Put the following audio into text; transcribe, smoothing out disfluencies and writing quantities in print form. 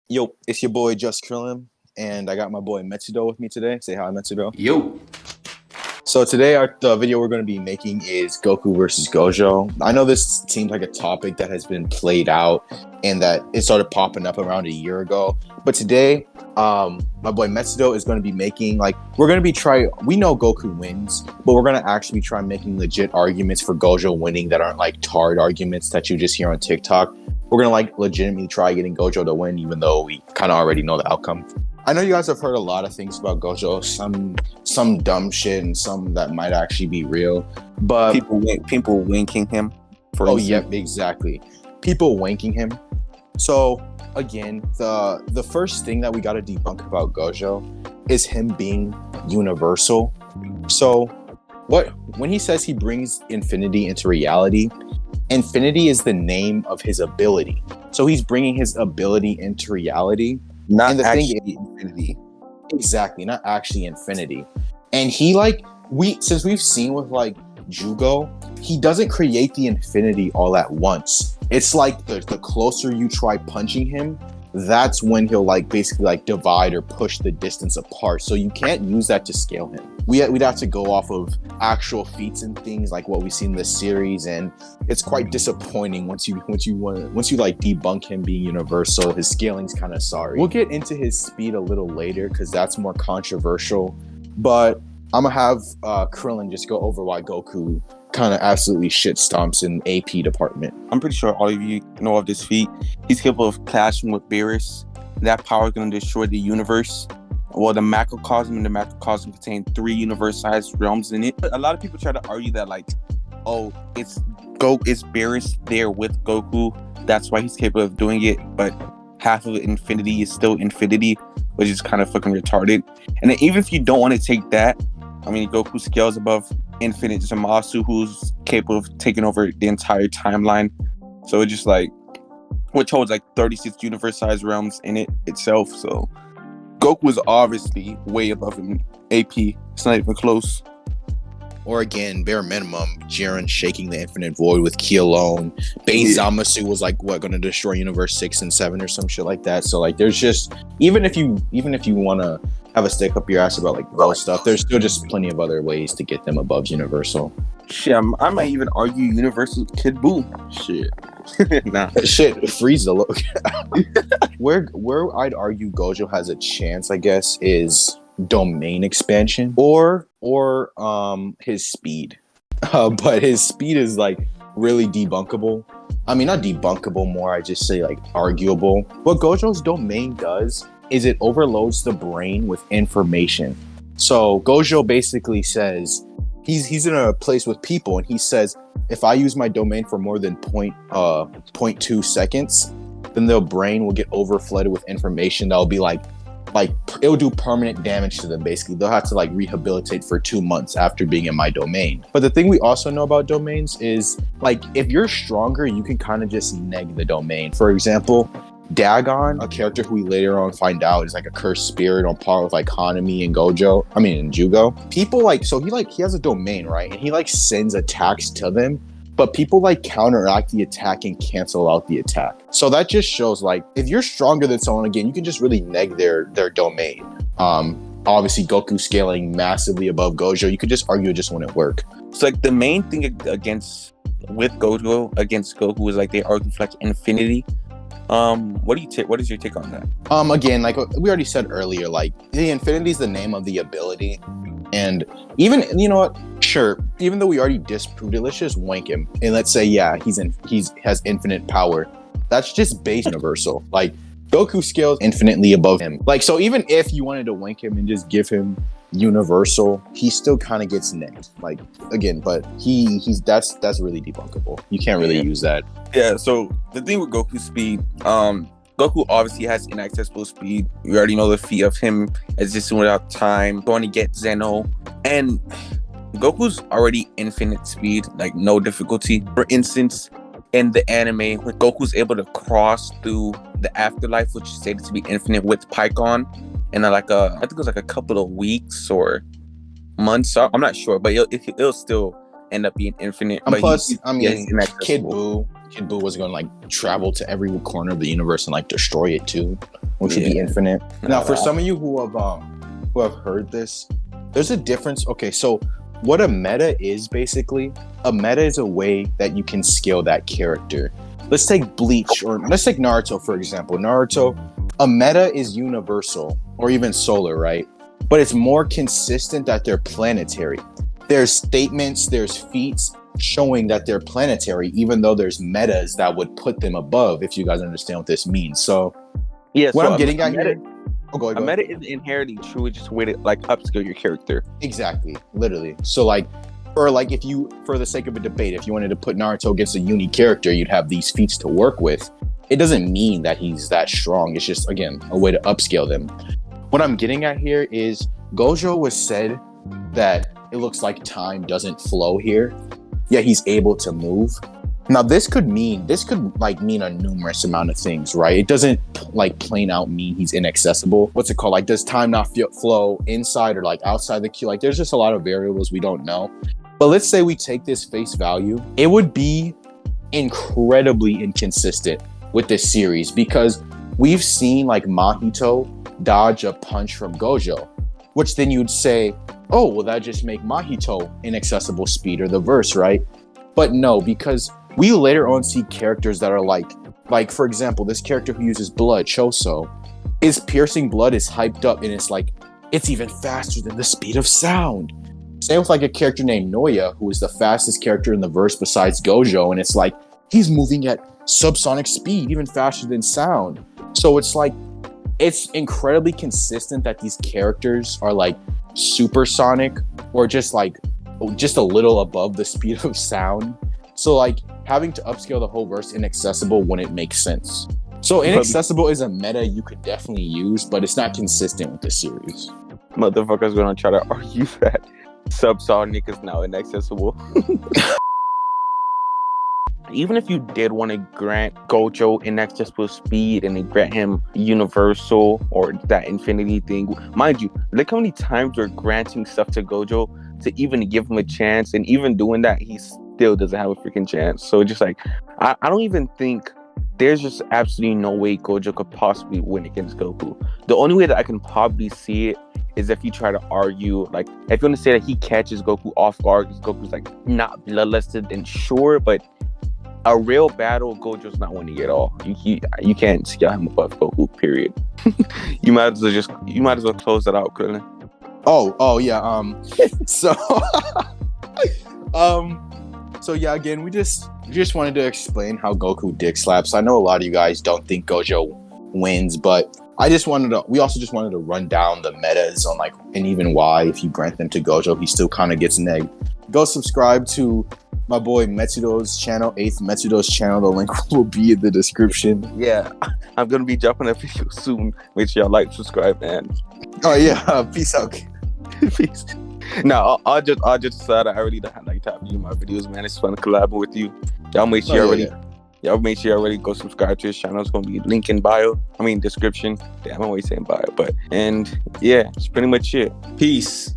Yo, it's your boy Just Krillin, and I got my boy Metsudo with me today. Say hi, Metsudo. Yo. So today, the video we're going to be making is Goku versus Gojo. I know this seems like a topic that has been played out and that it started popping up around a year ago. But today, my boy Metsudo is going to be making, we're going to be we know Goku wins, but we're going to actually try making legit arguments for Gojo winning that aren't like tarred arguments that you just hear on TikTok. We're going to legitimately try getting Gojo to win, even though we kind of already know the outcome. I know you guys have heard a lot of things about Gojo, some dumb shit and some that might actually be real, but people winking him. Yep, exactly. People wanking him. So again, the first thing that we got to debunk about Gojo is him being universal. So when he says he brings infinity into reality, infinity is the name of his ability. So he's bringing his ability into reality. Not actually infinity. Exactly, not actually infinity. And he since we've seen with Jugo, he doesn't create the infinity all at once. It's like the closer you try punching him, that's when he'll basically divide or push the distance apart. So you can't use that to scale him. We'd have to go off of actual feats and things like what we've seen in this series, and it's quite disappointing once you debunk him being universal. His scaling's kind of sorry. We'll get into his speed a little later because that's more controversial, but I'm gonna have Krillin just go over why Goku kind of absolutely shit stomps in AP department. I'm pretty sure all of you know of this feat. He's capable of clashing with Beerus. That power is going to destroy the universe. Well, the macrocosm and the macrocosm contain 3 universe-sized realms in it. A lot of people try to argue that it's Beerus there with Goku. That's why he's capable of doing it. But half of infinity is still infinity, which is kind of fucking retarded. And then even if you don't want to take that, I mean, Goku scales above infinite Zamasu, who's capable of taking over the entire timeline. So it's just which holds 36 universe-sized realms in it itself. So Goku is obviously way above him. AP, it's not even close. Or again, bare minimum, Jiren shaking the infinite void with Ki alone. Base Zamasu was going to destroy universe 6 and 7 or some shit like that. So there's just even if you want to have a stick up your ass about those stuff, there's still just plenty of other ways to get them above universal. Shit, I might even argue universal Kid Buu. Shit. Nah. Shit, Frieza. Where I'd argue Gojo has a chance, I guess, is domain expansion or his speed. But his speed is really debunkable. I mean, not debunkable, more I just say arguable. What Gojo's domain does is it overloads the brain with information. So Gojo basically says he's in a place with people, and he says, if I use my domain for more than 0.2 seconds, then their brain will get overflooded with information that'll be it will do permanent damage to them. Basically, they'll have to rehabilitate for 2 months after being in my domain. But the thing we also know about domains is if you're stronger, you can kind of just neg the domain. For example, Dagon, a character who we later on find out is a cursed spirit on par with Hanami and Jugo. People so he has a domain, right? And he sends attacks to them, but people counteract the attack and cancel out the attack. So that just shows if you're stronger than someone, again, you can just really neg their domain. Obviously Goku scaling massively above Gojo, you could just argue it just wouldn't work. So the main thing with Gojo against Goku is they argue for infinity. What is your take on that? Again, we already said earlier, the infinity is the name of the ability. And even, you know what, sure, even though we already disproved it, let's just wank him and let's say, yeah, he has infinite power. That's just base universal. Goku scales infinitely above him. So even if you wanted to wank him and just give him universal, he still kind of gets necked. Again, but that's really debunkable. You can't really use that. Yeah, so the thing with Goku's speed, Goku obviously has inaccessible speed. We already know the feat of him existing without time, going to get Zeno. And Goku's already infinite speed, no difficulty. For instance, in the anime, when Goku's able to cross through the afterlife, which is stated to be infinite with Pikkon, in I think it was a couple of weeks or months. I'm not sure, but it'll still end up being infinite. And plus, Kid Buu, Kid Buu was going to like travel to every corner of the universe and like destroy it too, which would be infinite. Now, for some of you who have heard this, there's a difference. Okay, so what a meta is basically, a meta is a way that you can scale that character. Let's take Bleach, or let's take Naruto, for example. Naruto, a meta is universal, or even solar, right? But it's more consistent that they're planetary. There's statements, there's feats showing that they're planetary, even though there's metas that would put them above, if you guys understand what this means. So, yeah, what I'm getting at here... go ahead. A meta is inherently true. It's just a way to like upskill your character. Exactly, literally. So like, if you, for the sake of a debate, if you wanted to put Naruto against a unique character, you'd have these feats to work with. It doesn't mean that he's that strong. It's just, again, a way to upscale them. What I'm getting at here is Gojo was said that it looks like time doesn't flow here, yet he's able to move. Now, this could mean a numerous amount of things, right? It doesn't like plain out mean he's inaccessible. What's it called? Like, does time not flow inside or like outside the queue? Like, there's just a lot of variables we don't know. But let's say we take this face value. It would be incredibly inconsistent with this series because we've seen like Mahito dodge a punch from Gojo, which then you'd say, oh, well, that just make Mahito inaccessible speed or the verse, right? But no, because we later on see characters that are like for example, this character who uses blood, Choso, his piercing blood is hyped up and it's like, it's even faster than the speed of sound. Same with like a character named Noya, who is the fastest character in the verse besides Gojo, and it's like, he's moving at subsonic speed, even faster than sound. So it's like, it's incredibly consistent that these characters are like supersonic or just a little above the speed of sound. So like having to upscale the whole verse inaccessible wouldn't make sense. So inaccessible is a meta you could definitely use, but it's not consistent with the series. Motherfuckers gonna try to argue that subsonic is now inaccessible. Even if you did want to grant Gojo inaccessible speed and then grant him universal or that infinity thing, mind you, look how many times we're granting stuff to Gojo to even give him a chance, and even doing that, he still doesn't have a freaking chance. So just like, I don't even think there's just absolutely no way Gojo could possibly win against Goku. The only way that I can probably see it is if you try to argue, like, if you want to say that he catches Goku off guard because Goku's like not bloodlusted, then sure, but a real battle, Gojo's not winning at all. You can't scale him above Goku, period. you might as well close that out, Krillin. Oh yeah. So yeah, again, we just wanted to explain how Goku dick slaps. I know a lot of you guys don't think Gojo wins, but we also just wanted to run down the metas on like, and even why if you grant them to Gojo, he still kind of gets negged. Go subscribe to my boy Metsudo's channel, 8th Metsudo's channel. The link will be in the description. Yeah, I'm gonna be dropping a video soon. Make sure y'all like, subscribe, man. Oh yeah, peace out. Peace. No, I just decided I already had like top view my videos, man. It's fun to collab with you. Y'all make sure y'all make sure you already go subscribe to his channel. It's gonna be link in bio. Description. Damn, I'm always saying bio, and yeah, it's pretty much it. Peace.